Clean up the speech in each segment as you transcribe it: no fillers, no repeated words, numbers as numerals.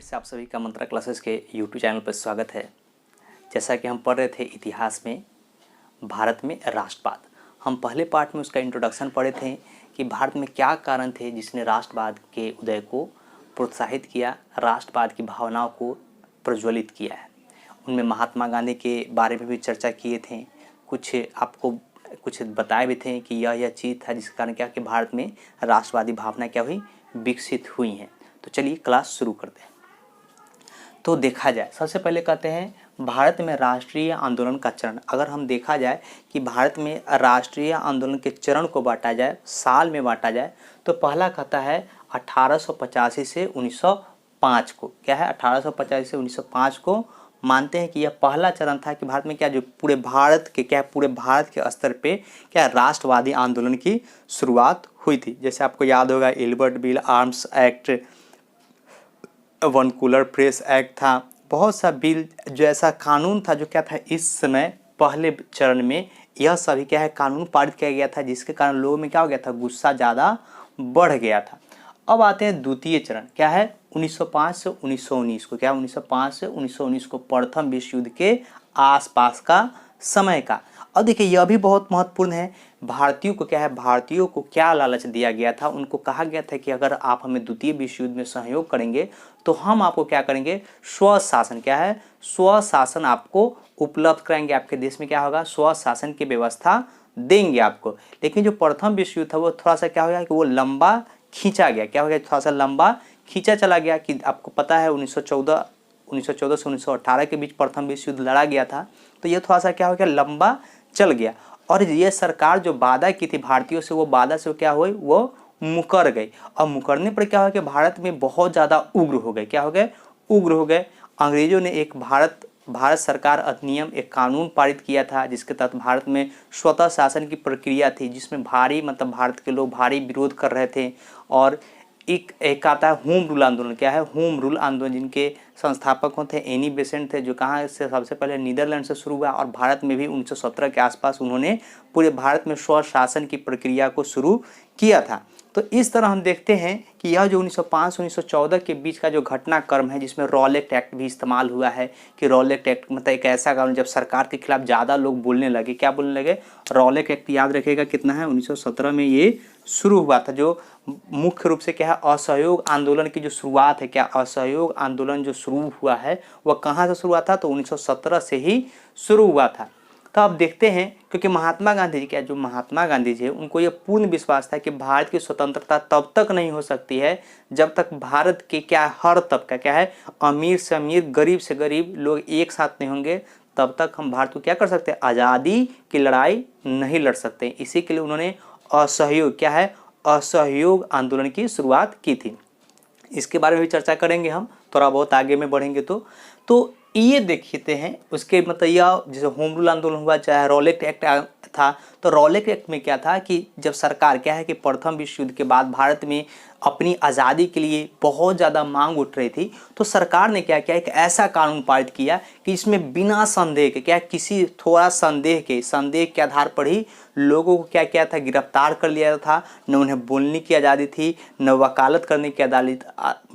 से आप सभी का मंत्रा क्लासेस के यूट्यूब चैनल पर स्वागत है। जैसा कि हम पढ़ रहे थे इतिहास में भारत में राष्ट्रवाद, हम पहले पार्ट में उसका इंट्रोडक्शन पढ़े थे कि भारत में क्या कारण थे जिसने राष्ट्रवाद के उदय को प्रोत्साहित किया, राष्ट्रवाद की भावनाओं को प्रज्वलित किया है। उनमें महात्मा गांधी के बारे में भी चर्चा किए थे, कुछ बताए भी थे कि यह चीज़ था जिसके कारण क्या कि भारत में राष्ट्रवादी भावना क्या हुई, विकसित हुई हैं। तो चलिए क्लास शुरू करते हैं। तो देखा जाए, सबसे पहले कहते हैं भारत में राष्ट्रीय आंदोलन का चरण। अगर हम देखा जाए कि भारत में राष्ट्रीय आंदोलन के चरण को बांटा जाए, साल में बांटा जाए, तो पहला कहता है 1885 से 1905 को। क्या है? 1885 से 1905 को मानते हैं कि यह पहला चरण था कि भारत में क्या जो पूरे भारत के स्तर पे क्या राष्ट्रवादी आंदोलन की शुरुआत हुई थी। जैसे आपको याद होगा Ilbert bill arms act, vernacular press act था, बहुत सा बिल जो ऐसा कानून था जो क्या था इस समय पहले चरण में यह सभी क्या है कानून पारित किया गया था, जिसके कारण लोगों में क्या हो गया था, गुस्सा ज़्यादा बढ़ गया था। अब आते हैं द्वितीय चरण, क्या है 1905 से 1919 को। क्या 1905 से 1919 को प्रथम विश्व युद्ध के आसपास का समय का। अब देखिए यह भी बहुत महत्वपूर्ण है। भारतीयों को क्या लालच दिया गया था, उनको कहा गया था कि अगर आप हमें द्वितीय विश्व युद्ध में सहयोग करेंगे तो हम आपको क्या करेंगे, स्वशासन, क्या है स्वशासन आपको उपलब्ध कराएंगे, आपके देश में क्या होगा स्वशासन की व्यवस्था देंगे आपको। लेकिन जो प्रथम विश्व युद्ध था वो थोड़ा सा क्या हो गया कि वो लंबा खींचा गया, क्या हो गया थोड़ा सा लंबा खींचा चला गया। कि आपको पता है 1914 से 1918 के बीच प्रथम विश्व युद्ध लड़ा गया था, तो ये थोड़ा सा क्या हो गया लंबा चल गया। और ये सरकार जो वादा की थी भारतीयों से, वो वादा से क्या हुई, वो मुकर गई। और मुकरने पर क्या हो गया, भारत में बहुत ज़्यादा उग्र हो गए। क्या हो गए, उग्र हो गए। अंग्रेजों ने एक भारत सरकार अधिनियम, एक कानून पारित किया था जिसके तहत भारत में स्वतः शासन की प्रक्रिया थी, जिसमें भारत के लोग भारी विरोध कर रहे थे। और एक आता है होम रूल आंदोलन। क्या है होम रूल आंदोलन, जिनके संस्थापक थे एनी बेसेंट थे, जो कहाँ से सबसे पहले नीदरलैंड से शुरू हुआ और भारत में भी 1917 के आसपास उन्होंने पूरे भारत में स्वशासन की प्रक्रिया को शुरू किया था। तो इस तरह हम देखते हैं कि यह जो 1905 से 1914 के बीच का जो घटनाक्रम है, जिसमें रॉलेट एक्ट भी इस्तेमाल हुआ है कि रॉलेट एक्ट मतलब एक ऐसा कानून जब सरकार के खिलाफ ज़्यादा लोग बोलने लगे। क्या बोलने लगे, रॉलेट एक्ट याद रखिएगा कितना है 1917 में ये शुरू हुआ था। जो मुख्य रूप से क्या है असहयोग आंदोलन की जो शुरुआत है, क्या असहयोग आंदोलन जो शुरू हुआ है वह कहाँ से शुरू हुआ था, तो 1917 से ही शुरू हुआ था। तो आप देखते हैं क्योंकि महात्मा गांधी जी है, उनको ये पूर्ण विश्वास था कि भारत की स्वतंत्रता तब तक नहीं हो सकती है जब तक भारत के क्या हर तबका, क्या है अमीर से अमीर, गरीब से गरीब लोग एक साथ नहीं होंगे, तब तक हम भारत को क्या कर सकते हैं, आज़ादी की लड़ाई नहीं लड़ सकते। इसी के लिए उन्होंने असहयोग, क्या है असहयोग आंदोलन की शुरुआत की थी। इसके बारे में भी चर्चा करेंगे हम थोड़ा बहुत आगे में बढ़ेंगे। तो ये देखते हैं उसके मतलब यह जैसे होम रूल आंदोलन हुआ, चाहे रॉलेट एक्ट था। तो रॉलेट एक्ट में क्या था कि जब सरकार क्या है कि प्रथम विश्व युद्ध के बाद भारत में अपनी आज़ादी के लिए बहुत ज़्यादा मांग उठ रही थी, तो सरकार ने क्या किया, एक ऐसा कानून पारित किया कि इसमें बिना संदेह के, क्या किसी थोड़ा संदेह के आधार पर ही लोगों को क्या किया था, गिरफ्तार कर लिया था। न उन्हें बोलने की आज़ादी थी, न वकालत करने की आज़ादी,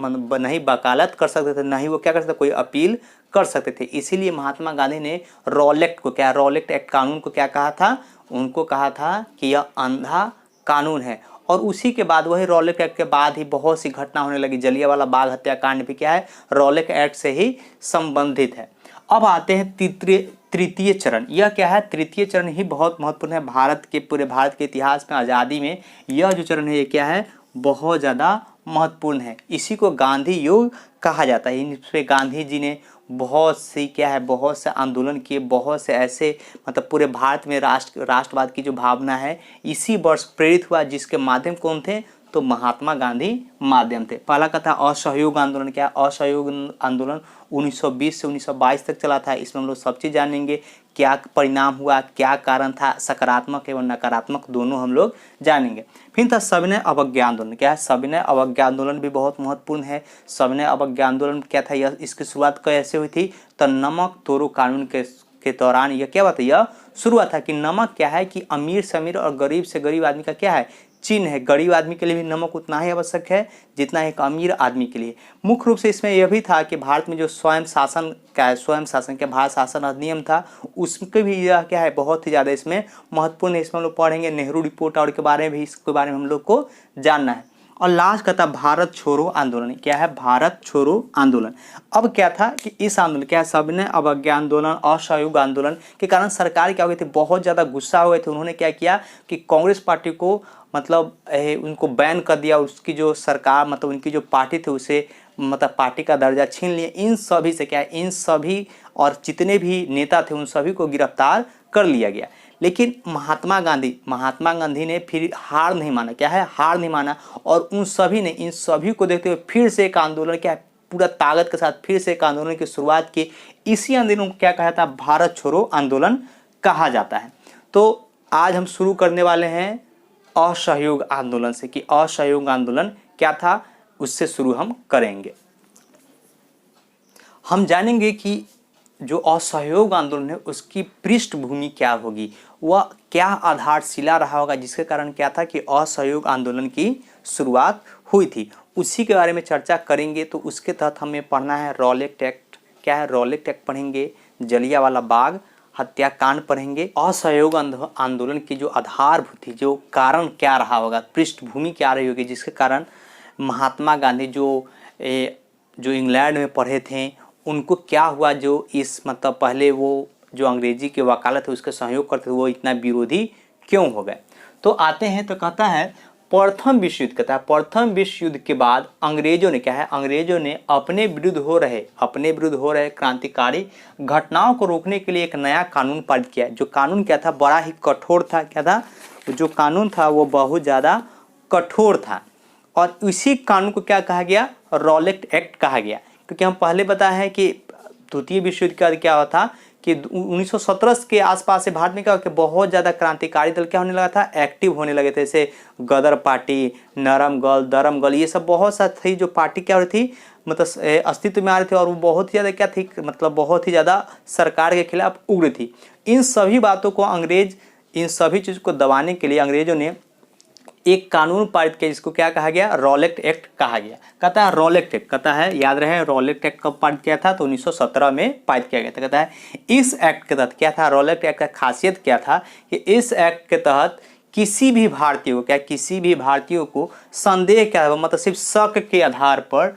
मतलब नहीं वकालत कर सकते थे, न ही वो क्या कर सकते कोई अपील कर सकते थे। इसीलिए महात्मा गांधी ने रॉलेट एक्ट कानून को क्या कहा था, उनको कहा था कि यह अंधा कानून है। और उसी के बाद वही रॉलेट एक्ट के बाद ही बहुत सी घटना होने लगी। जलियांवाला बाग हत्याकांड भी क्या है रॉलेट एक्ट से ही संबंधित है। अब आते हैं तृतीय चरण। यह क्या है, तृतीय चरण ही बहुत महत्वपूर्ण है पूरे भारत के इतिहास में, आज़ादी में। यह जो चरण है ये क्या है, बहुत ज़्यादा महत्वपूर्ण है। इसी को गांधी युग कहा जाता है। इन पे गांधी जी ने बहुत से आंदोलन किए, बहुत से ऐसे मतलब पूरे भारत में राष्ट्रवाद की जो भावना है इसी वर्ष प्रेरित हुआ, जिसके माध्यम कौन थे, तो महात्मा गांधी माध्यम थे। पहला का था असहयोग आंदोलन। क्या असहयोग आंदोलन 1920 से 1922 तक चला था। इसमें हम लोग सब चीज़ जानेंगे, क्या परिणाम हुआ, क्या कारण था, सकारात्मक एवं नकारात्मक दोनों हम लोग जानेंगे। फिर था सविनय अवज्ञा आंदोलन। क्या है सविनय अवज्ञा आंदोलन भी बहुत महत्वपूर्ण है। सविनय अवज्ञा आंदोलन क्या था, यह इसकी शुरुआत कैसे हुई थी, तो नमक तोड़ो कानून के दौरान यह क्या बात है, यह शुरुआत था कि नमक क्या है कि अमीर से अमीर और गरीब से गरीब आदमी का क्या है चिन्ह है। गरीब आदमी के लिए भी नमक उतना ही आवश्यक है जितना एक अमीर आदमी के लिए। मुख्य रूप से इसमें यह भी था कि भारत में जो स्वयं शासन क्या भारत शासन अधिनियम था, उसके भी यह क्या है बहुत ही ज़्यादा इसमें महत्वपूर्ण है। इसमें हम लोग पढ़ेंगे नेहरू रिपोर्ट और के बारे में भी, इसके बारे में हम लोग को जानना है। और लास्ट का था भारत छोड़ो आंदोलन। क्या है? भारत छोड़ो आंदोलन। अब क्या था कि इस आंदोलन क्या है, सविनय अवज्ञा आंदोलन, असहयोग आंदोलन के कारण सरकार क्या हो गई थी, बहुत ज़्यादा गुस्सा हो गए थे। उन्होंने क्या किया कि कांग्रेस पार्टी को मतलब उनको बैन कर दिया। उसकी जो सरकार मतलब उनकी जो पार्टी थी उसे मतलब पार्टी का दर्जा छीन लिए। इन सभी से क्या है, इन सभी और जितने भी नेता थे उन सभी को गिरफ्तार कर लिया गया। लेकिन महात्मा गांधी ने फिर हार नहीं माना। क्या है? हार नहीं माना। और उन सभी ने इन सभी को देखते हुए फिर से एक आंदोलन क्या है पूरा ताकत के साथ फिर से एक आंदोलन की शुरुआत की। इसी आंदोलन को क्या कहा था? भारत छोड़ो आंदोलन कहा जाता है। तो आज हम शुरू करने वाले हैं असहयोग आंदोलन से, कि असहयोग आंदोलन क्या था उससे शुरू हम करेंगे। हम जानेंगे कि जो असहयोग आंदोलन है उसकी पृष्ठभूमि क्या होगी, वह क्या आधारशिला रहा होगा जिसके कारण क्या था कि असहयोग आंदोलन की शुरुआत हुई थी, उसी के बारे में चर्चा करेंगे। तो उसके तहत हमें पढ़ना है रॉलेट एक्ट। क्या है? रॉलेट एक्ट पढ़ेंगे, जलियांवाला बाग हत्याकांड पढ़ेंगे, असहयोग आंदोलन की जो आधारभूत थी, जो कारण क्या रहा होगा, पृष्ठभूमि क्या रही होगी जिसके कारण महात्मा गांधी जो इंग्लैंड में पढ़े थे उनको क्या हुआ, जो इस मतलब पहले वो जो अंग्रेजी के वकालत है उसके सहयोग करते थे वो इतना विरोधी क्यों हो गए। तो आते हैं तो कहता है प्रथम विश्व युद्ध। कहता है प्रथम विश्व युद्ध के बाद अंग्रेजों ने क्या है, अंग्रेजों ने अपने विरुद्ध हो रहे क्रांतिकारी घटनाओं को रोकने के लिए एक नया कानून पारित किया। जो कानून क्या था, बड़ा ही कठोर था। क्या था? जो कानून था वो बहुत ज़्यादा कठोर था। और इसी कानून को क्या कहा गया? रॉलेट एक्ट कहा गया। क्योंकि हम पहले बताए हैं कि द्वितीय विश्व युद्ध का क्या हुआ था कि 1917 के आसपास से भारत में क्या कि बहुत ज़्यादा क्रांतिकारी दल क्या होने लगा था, एक्टिव होने लगे थे। जैसे गदर पार्टी, नरम गल, दरम गल, ये सब बहुत सा थी जो पार्टी क्या हो रही थी मतलब अस्तित्व में आ रही थी। और वो बहुत ही ज़्यादा क्या थी मतलब बहुत ही ज़्यादा सरकार के खिलाफ उग्र थी। इन सभी बातों को इन सभी चीज़ को दबाने के लिए अंग्रेजों ने एक कानून पारित किया जिसको क्या कहा गया? रॉलेट एक्ट कहा गया। कहता है रॉलेट एक्ट, कहता है याद रहे रॉलेट एक्ट कब पारित किया था? तो 1917 में पारित किया गया था। कहता है इस एक्ट के तहत क्या था, रॉलेट एक्ट का खासियत क्या था कि इस एक्ट के तहत किसी भी भारतीय को संदेह क्या है मतलब सिर्फ शक के आधार पर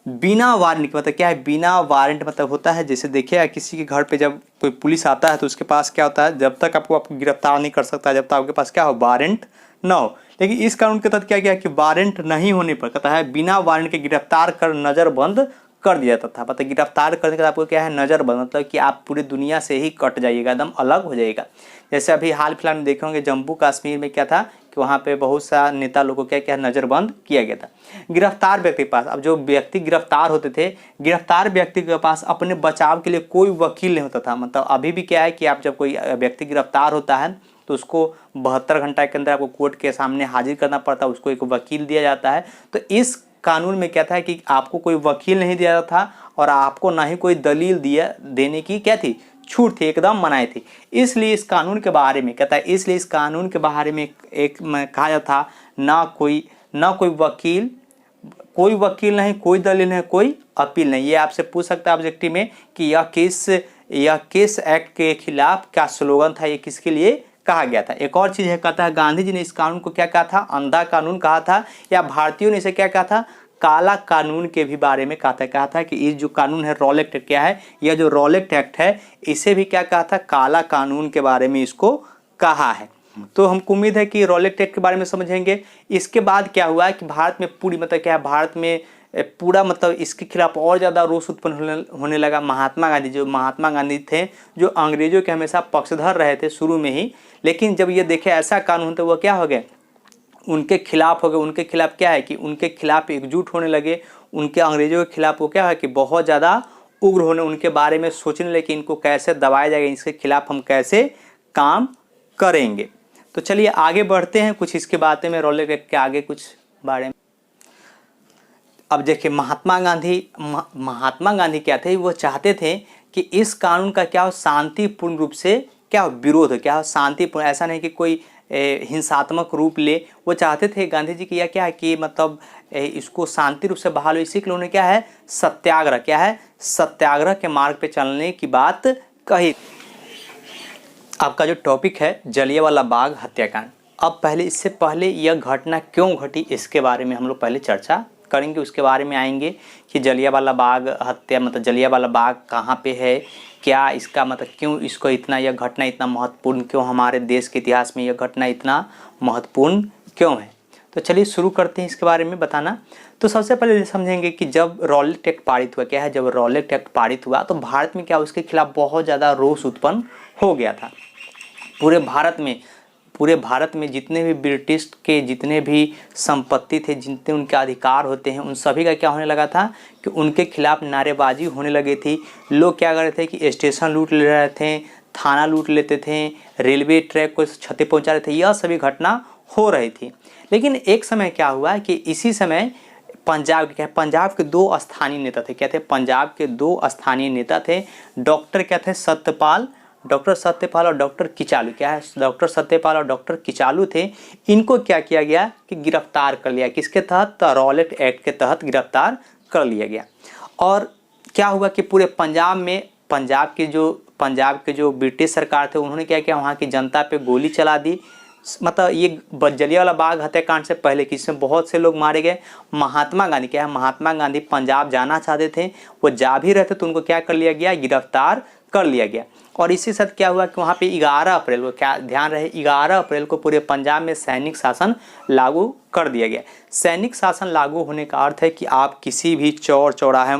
बिना वारंट, मतलब क्या है बिना वारंट मतलब होता है जैसे देखिए किसी के घर पे जब कोई पुलिस आता है तो उसके पास क्या होता है, जब तक आपको गिरफ्तार नहीं कर सकता जब तक आपके पास क्या हो, वारंट ना हो। लेकिन इस कानून के तहत क्या किया कि वारंट नहीं होने पर कहता है बिना वारंट के गिरफ्तार कर नज़रबंद कर दिया जाता था। मतलब गिरफ्तार करने के बाद आपको क्या है नज़रबंद, मतलब कि आप पूरी दुनिया से ही कट जाइएगा, एकदम अलग हो जाएगा। जैसे अभी हाल फिलहाल में देखे होंगे जम्मू कश्मीर में क्या था कि वहाँ पे बहुत सा नेता लोगों को क्या नज़रबंद किया गया था। गिरफ्तार व्यक्ति के पास, अब जो व्यक्ति गिरफ्तार होते थे, गिरफ्तार व्यक्ति के पास अपने बचाव के लिए कोई वकील नहीं होता था। मतलब अभी भी क्या है कि आप जब कोई व्यक्ति गिरफ्तार होता है तो उसको 72 घंटा के अंदर आपको कोर्ट के सामने हाजिर करना पड़ता है, उसको एक वकील दिया जाता है। तो इस कानून में क्या था कि आपको कोई वकील नहीं दिया था और आपको ना ही कोई दलील देने की क्या थी, छूट थी, एकदम मनाही थी। इसलिए इस कानून के बारे में कहता है, इसलिए इस कानून के बारे में एक कहा जाता था ना कोई वकील नहीं, कोई दलील नहीं, कोई अपील नहीं। ये आपसे पूछ सकता है ऑब्जेक्टिव में कि यह किस एक्ट के खिलाफ क्या स्लोगन था, ये किसके लिए कहा गया था। एक और चीज़ है, कहता है गांधी जी ने इस कानून को क्या कहा था, अंधा कानून कहा था, या भारतीयों ने इसे क्या कहा था, काला कानून के भी बारे में कहा था कि ये जो कानून है रॉलेट एक्ट क्या है, यह जो रॉलेट एक्ट है इसे भी क्या कहा था, काला कानून के बारे में इसको कहा है। तो हमको उम्मीद है कि रॉलेट एक्ट के बारे में समझेंगे। इसके बाद क्या हुआ कि भारत में पूरी मतलब क्या है, भारत में पूरा मतलब इसके खिलाफ और ज़्यादा रोष उत्पन्न होने लगा। महात्मा गांधी थे जो अंग्रेजों के हमेशा पक्षधर रहे थे शुरू में ही, लेकिन जब ये देखे ऐसा कानून तो वो क्या हो गए, उनके खिलाफ हो गए। उनके खिलाफ क्या है कि उनके खिलाफ एकजुट होने लगे, उनके अंग्रेजों के खिलाफ वो क्या है कि बहुत ज़्यादा उग्र होने, उनके बारे में सोचने लगे कि इनको कैसे दबाया जाएगा, इसके खिलाफ हम कैसे काम करेंगे। तो चलिए आगे बढ़ते हैं, कुछ इसके बातें में रॉलेट एक्ट के आगे कुछ बारे में। अब देखिए महात्मा गांधी क्या थे, वो चाहते थे कि इस कानून का क्या हो, शांतिपूर्ण रूप से क्या हो, विरोध हो, क्या हो, शांतिपूर्ण। ऐसा नहीं कि कोई हिंसात्मक रूप ले। वो चाहते थे गांधी जी की या क्या है कि मतलब इसको शांति रूप से बहाल हो, इसी के लिए उन्होंने क्या है सत्याग्रह, क्या है सत्याग्रह के मार्ग पे चलने की बात कही। आपका जो टॉपिक है जलियांवाला बाग हत्याकांड। अब पहले इससे पहले यह घटना क्यों घटी इसके बारे में हम लोग पहले चर्चा करेंगे, उसके बारे में आएंगे कि जलियांवाला बाग हत्या मतलब जलियांवाला बाग कहाँ पे है, क्या इसका मतलब क्यों इसको इतना यह घटना इतना महत्वपूर्ण क्यों, हमारे देश के इतिहास में यह घटना इतना महत्वपूर्ण क्यों है। तो चलिए शुरू करते हैं इसके बारे में बताना। तो सबसे पहले समझेंगे कि जब रॉलेट एक्ट पारित हुआ, क्या है जब रॉलेट एक्ट पारित हुआ तो भारत में क्या उसके खिलाफ बहुत ज़्यादा रोष उत्पन्न हो गया था। पूरे भारत में जितने भी ब्रिटिश के जितने भी संपत्ति थे, जितने उनके अधिकार होते हैं, उन सभी का क्या होने लगा था कि उनके खिलाफ नारेबाजी होने लगी थी। लोग क्या कर रहे थे कि स्टेशन लूट ले रहे थे, थाना लूट लेते थे, रेलवे ट्रैक को क्षति पहुंचा रहे थे, यह सभी घटना हो रही थी। लेकिन एक समय क्या हुआ कि इसी समय पंजाब के दो स्थानीय नेता थे, क्या थे पंजाब के दो स्थानीय नेता थे, डॉक्टर क्या थे डॉक्टर सत्यपाल और डॉक्टर किचालू, क्या है डॉक्टर सत्यपाल और डॉक्टर किचालू थे। इनको क्या किया गया कि गिरफ्तार कर लिया, किसके तहत रॉलेट एक्ट के तहत गिरफ्तार कर लिया गया। और क्या हुआ कि पूरे पंजाब में पंजाब के जो ब्रिटिश सरकार थे उन्होंने क्या किया वहाँ की जनता पे गोली चला दी। मतलब ये जलियांवाला बाग हत्याकांड से पहले कि इसमें बहुत से लोग मारे गए। महात्मा गांधी क्या है महात्मा गांधी पंजाब जाना चाहते थे, वो जा भी रहे थे तो उनको क्या कर लिया गया गिरफ्तार कर लिया गया। और इसी साथ क्या हुआ कि वहाँ पे 11 अप्रैल को, क्या ध्यान रहे 11 अप्रैल को पूरे पंजाब में सैनिक शासन लागू कर दिया गया। सैनिक शासन लागू होने का अर्थ है कि आप किसी भी चौर चौराहे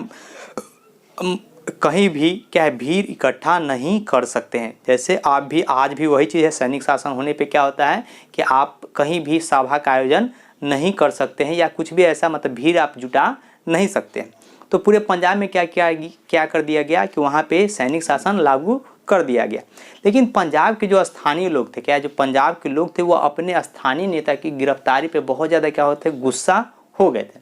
कहीं भी क्या है भीड़ इकट्ठा नहीं कर सकते हैं। जैसे आप भी आज भी वही चीज़ है, सैनिक शासन होने पे क्या होता है कि आप कहीं भी सभा का आयोजन नहीं कर सकते हैं या कुछ भी ऐसा मतलब भीड़ आप जुटा नहीं सकते हैं। तो पूरे पंजाब में क्या कर दिया गया कि वहाँ पे सैनिक शासन लागू कर दिया गया। लेकिन पंजाब के जो स्थानीय लोग थे, क्या जो पंजाब के लोग थे वो अपने स्थानीय नेता की गिरफ्तारी पे बहुत ज़्यादा क्या होते गुस्सा हो गए थे।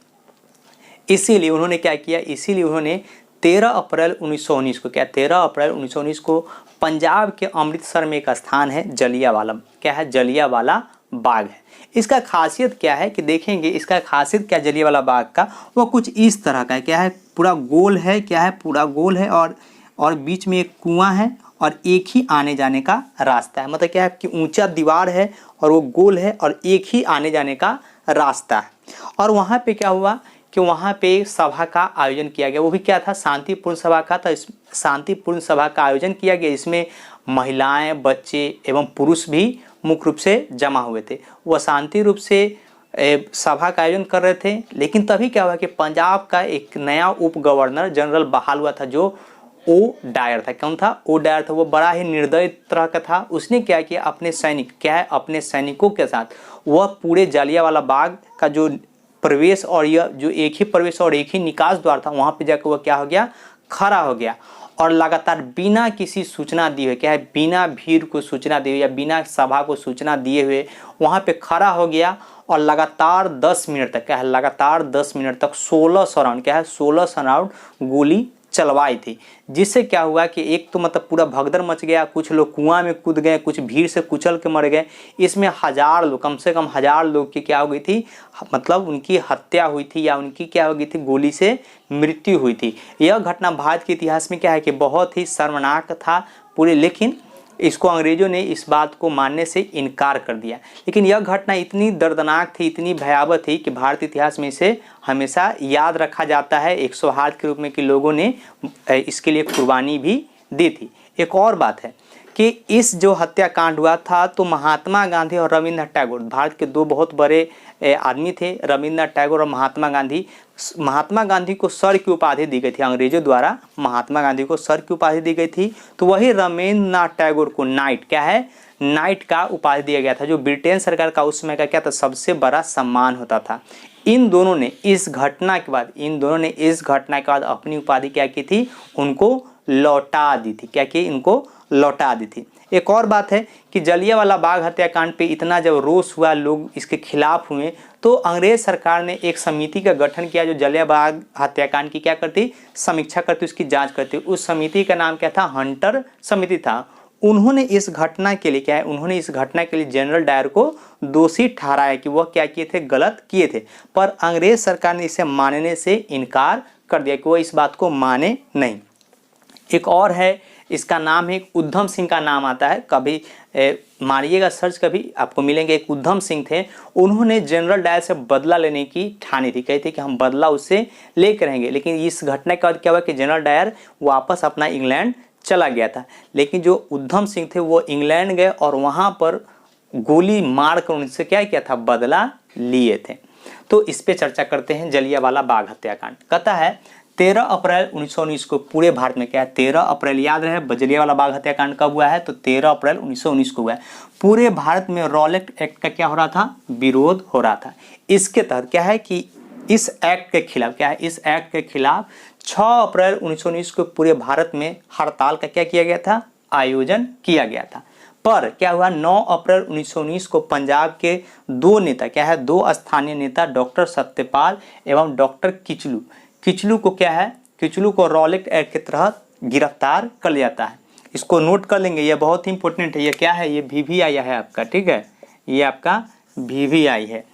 इसीलिए उन्होंने क्या किया, इसीलिए उन्होंने 13 अप्रैल 1919 को, क्या 13 अप्रैल 1919 को पंजाब के अमृतसर में एक स्थान है जलियांवाला, क्या है जलियांवाला बाग है। इसका खासियत क्या है कि देखेंगे इसका खासियत क्या जलियांवाला बाग का, वो कुछ इस तरह का है, क्या है पूरा गोल है, क्या है पूरा गोल है और बीच में एक कुआं है और एक ही आने जाने का रास्ता है। मतलब क्या है कि ऊंचा दीवार है और वो गोल है और एक ही आने जाने का रास्ता है। और वहाँ पे क्या हुआ कि वहाँ पे सभा का आयोजन किया गया, वो भी क्या था शांतिपूर्ण सभा का था। इस शांतिपूर्ण सभा का आयोजन किया गया, इसमें महिलाएं बच्चे एवं पुरुष भी मुख्य रूप से जमा हुए थे। वह शांति रूप से सभा का आयोजन कर रहे थे। लेकिन तभी क्या हुआ कि पंजाब का एक नया उप गवर्नर जनरल बहाल हुआ था जो ओ डायर था। कौन था? ओ डायर था। वो बड़ा ही निर्दयी तरह का था। उसने क्या किया अपने सैनिकों के साथ वह पूरे जलियांवाला बाग का जो प्रवेश और यह जो एक ही प्रवेश और एक ही निकास द्वार था वहाँ पे जाकर वह क्या हो गया खड़ा हो गया और लगातार बिना किसी सूचना दिए हुए, क्या है बिना भीड़ को सूचना दिए हुए या बिना सभा को सूचना दिए हुए वहाँ पे खड़ा हो गया और लगातार 10 मिनट तक, क्या है लगातार 10 मिनट तक 1600 राउंड, क्या है 1600 राउंड गोली चलवाई थी। जिससे क्या हुआ कि एक तो मतलब पूरा भगदड़ मच गया, कुछ लोग कुआं में कूद गए, कुछ भीड़ से कुचल के मर गए। इसमें 1000 लोग, कम से कम 1000 लोग की क्या हो गई थी, मतलब उनकी हत्या हुई थी या उनकी क्या हो गई थी गोली से मृत्यु हुई थी। यह घटना भारत के इतिहास में क्या है कि बहुत ही शर्मनाक था पूरे, लेकिन इसको अंग्रेजों ने इस बात को मानने से इनकार कर दिया। लेकिन यह घटना इतनी दर्दनाक थी, इतनी भयावह थी कि भारतीय इतिहास में इसे हमेशा याद रखा जाता है एक सौहार्द के रूप में कि लोगों ने इसके लिए कुर्बानी भी दी थी। एक और बात है कि इस जो हत्याकांड हुआ था तो महात्मा गांधी और रविंद्रनाथ टैगोर, भारत के दो बहुत बड़े आदमी थे रविंद्रनाथ टैगोर और महात्मा गांधी। महात्मा गांधी को सर की उपाधि दी गई थी अंग्रेजों द्वारा, महात्मा गांधी को सर की उपाधि दी गई थी। तो वही रविंद्रनाथ टैगोर को नाइट, क्या है नाइट का उपाधि दिया गया था, जो ब्रिटेन सरकार का उस समय का क्या था सबसे बड़ा सम्मान होता था। इन दोनों ने इस घटना के बाद अपनी उपाधि क्या की थी, उनको लौटा दी थी। क्या की इनको लौटा दी थी। एक और बात है कि जलियांवाला बाग हत्याकांड पे इतना जब रोष हुआ, लोग इसके खिलाफ हुए, तो अंग्रेज सरकार ने एक समिति का गठन किया जो जलियांवाला बाग हत्याकांड की क्या करती, समीक्षा करती, उसकी जांच करती। उस समिति का नाम क्या था, हंटर समिति था। उन्होंने इस घटना के लिए क्या है, उन्होंने इस घटना के लिए जनरल डायर को दोषी ठहराया कि वह क्या किए थे, गलत किए थे। पर अंग्रेज सरकार ने इसे मानने से इनकार कर दिया कि वो इस बात को माने नहीं। एक और है, इसका नाम है, उधम सिंह का नाम आता है, कभी मारिएगा सर्च, कभी आपको मिलेंगे। एक उधम सिंह थे, उन्होंने जनरल डायर से बदला लेने की ठानी थी, कहते कि हम बदला उससे लेकर रहेंगे। लेकिन इस घटना के बाद क्या हुआ कि जनरल डायर वापस अपना इंग्लैंड चला गया था। लेकिन जो उधम सिंह थे वो इंग्लैंड गए और वहाँ पर गोली मार कर उनसे क्या किया था, बदला लिए थे। तो इस पे चर्चा करते हैं, जलियांवाला बाग हत्याकांड। कहता है 13 अप्रैल 1919 को पूरे भारत में, क्या है 13 अप्रैल, याद रहे जलियांवाला बाग हत्याकांड कब हुआ है, तो 13 अप्रैल 1919 को हुआ है। पूरे भारत में रॉलेट एक्ट का क्या हो रहा था, विरोध हो रहा था। इसके तहत क्या है कि इस एक्ट के खिलाफ, क्या है, इस एक्ट के खिलाफ 6 अप्रैल 1919 को पूरे भारत में हड़ताल का क्या किया गया था, आयोजन किया गया था। पर क्या हुआ, 9 अप्रैल 1919 को पंजाब के दो नेता, क्या है, दो स्थानीय नेता डॉक्टर सत्यपाल एवं डॉक्टर किचलू को क्या है, किचलू को रॉलेट एक्ट के तहत गिरफ्तार कर लिया जाता है। इसको नोट कर लेंगे, ये बहुत ही इंपॉर्टेंट है। ये क्या है, ये VVI है आपका, ठीक है, ये आपका VVI है,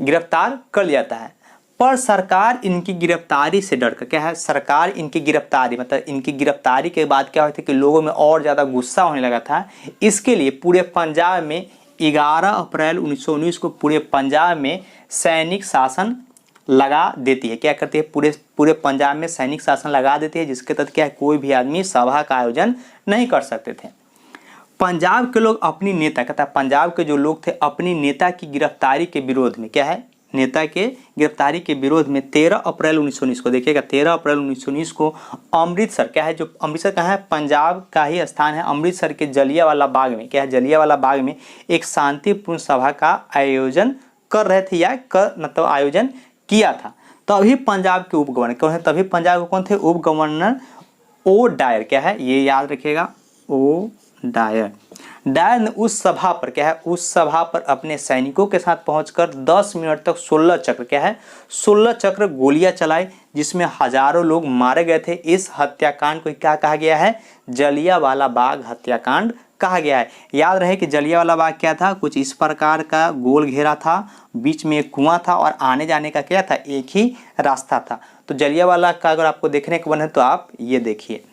गिरफ्तार कर लिया जाता है। पर सरकार इनकी गिरफ्तारी से डरकर, क्या है, सरकार इनकी गिरफ्तारी, मतलब इनकी गिरफ्तारी के बाद क्या हुआ था कि लोगों में और ज़्यादा गुस्सा होने लगा था। इसके लिए पूरे पंजाब में 11 अप्रैल 1919 को पूरे पंजाब में सैनिक शासन लगा देती है। क्या करती है, पूरे पंजाब में सैनिक शासन लगा देती है, जिसके तहत क्या है, कोई भी आदमी सभा का आयोजन नहीं कर सकते थे। पंजाब के लोग अपनी नेता, कहता है पंजाब के जो लोग थे अपनी नेता की गिरफ्तारी के विरोध में, क्या है, नेता के गिरफ्तारी के विरोध में 13 अप्रैल 1919 को, देखिएगा 13 अप्रैल 1919 को अमृतसर, क्या है, जो अमृतसर कहाँ है, पंजाब का ही स्थान है, अमृतसर के जलियांवाला बाग में, क्या है, जलियांवाला बाग में एक शांतिपूर्ण सभा का आयोजन कर रहे थे, या मतलब आयोजन किया था। तभी पंजाब के उप गवर्नर कौन है, तभी पंजाब के कौन थे, उप गवर्नर ओ डायर, क्या है, ये याद रखिएगा, ओ डायर ने उस सभा पर, क्या है, उस सभा पर अपने सैनिकों के साथ पहुंचकर 10 मिनट तक 16 चक्र, क्या है, 16 चक्र गोलियां चलाई, जिसमें हजारों लोग मारे गए थे। इस हत्याकांड को क्या कहा गया है, जलियांवाला बाग हत्याकांड कहा गया है। याद रहे कि जलियांवाला बाग क्या था, कुछ इस प्रकार का गोल घेरा था, बीच में एक कुआं था और आने जाने का क्या था, एक ही रास्ता था। तो जलियांवाला का अगर आपको देखने को बने तो आप ये देखिए।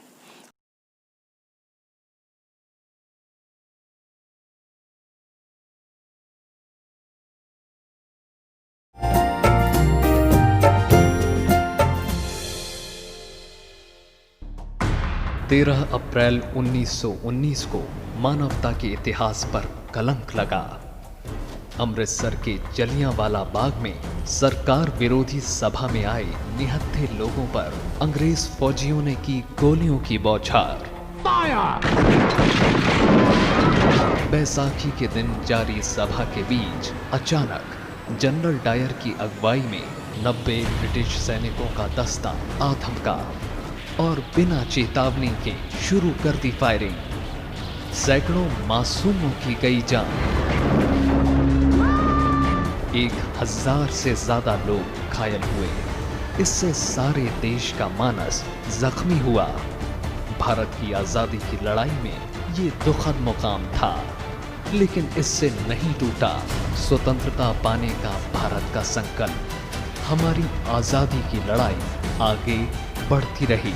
तेरह अप्रैल 1919 को मानवता के इतिहास पर कलंक लगा। अमृतसर के जलियांवाला बाग में सरकार विरोधी सभा में आए निहत्थे लोगों पर अंग्रेज फौजियों ने की गोलियों की बौछार। बैसाखी के दिन जारी सभा के बीच अचानक जनरल डायर की अगुवाई में 90 ब्रिटिश सैनिकों का दस्ता आधमका और बिना चेतावनी के शुरू कर दी फायरिंग। सैकड़ों मासूमों की गई जान, 1000 से ज्यादा लोग घायल हुए। इससे सारे देश का मानस जख्मी हुआ। भारत की आजादी की लड़ाई में ये दुखद मुकाम था, लेकिन इससे नहीं टूटा स्वतंत्रता पाने का भारत का संकल्प। हमारी आजादी की लड़ाई आगे बढ़ती रही।